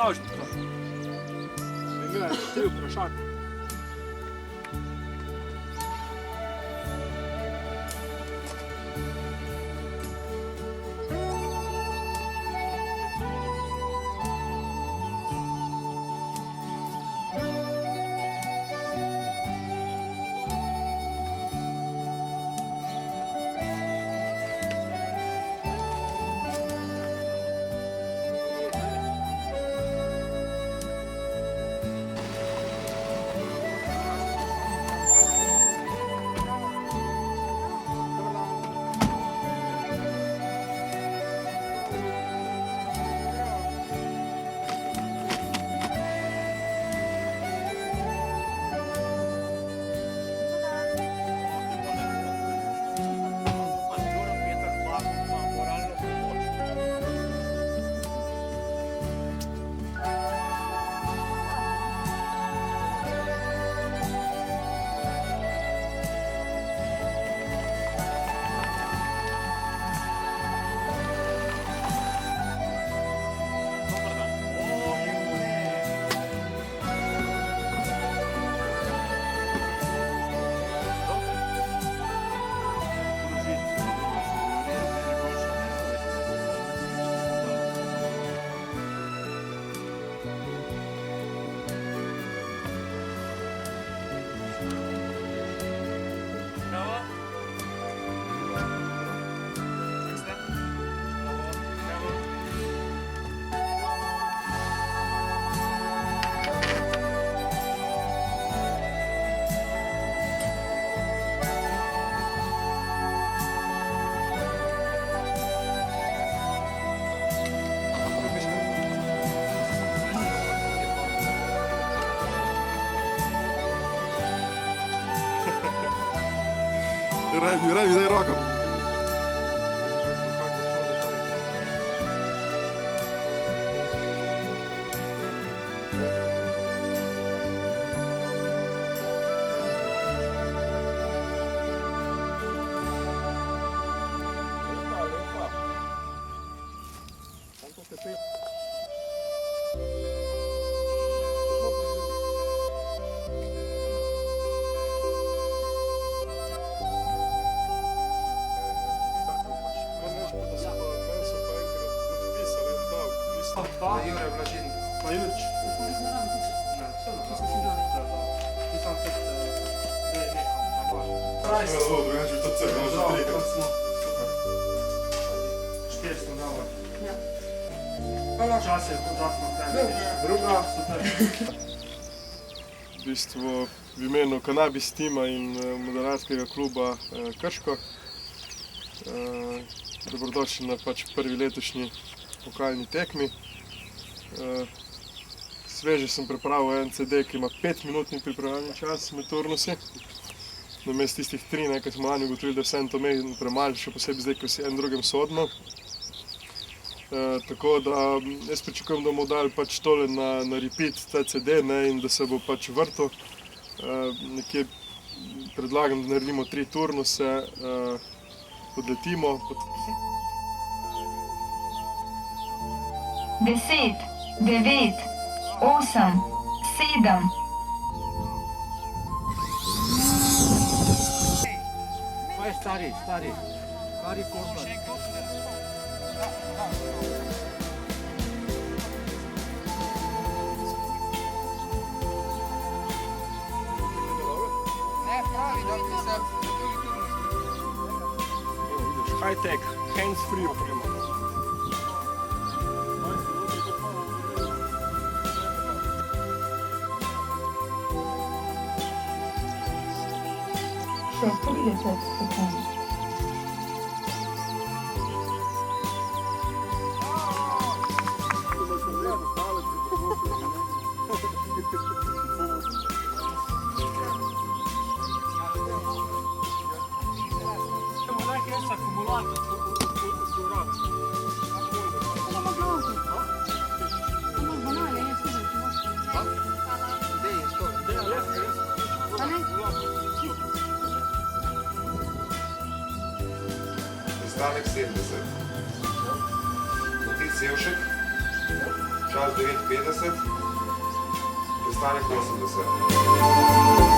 sovražnik. Imel 3 vprašanja. Igraj, zdaj roko. Jure Vlažin. Pa Jurč. V bistvu v imenu Kanabis tima in Modelarskega kluba Krško. Dobrodošli na prvi letošnji pokalni tekmi. Sveže sem pripravil en CD, ki ima 5-minutni pripravljalni čas med turnusi. Namesto tistih 3, ki smo lani ugotovili, da vse to meni premalo, še posebej zdaj, ko si en drugem sodimo. Tako da jaz pričakujem, da bomo dali tole na repeat ta CD in da se bo vrtel. Nekje predlagam, da naredimo 3 turnuse, odletimo. 10, 9, 8, 7. Kaj je stari korpar. Ne, pravi, da bi se drugi turnus. High-tech, hands-free oprema. Še 30 sekund. Stanek 70. Motic Sevšek. čas 9:50, pristanek 80.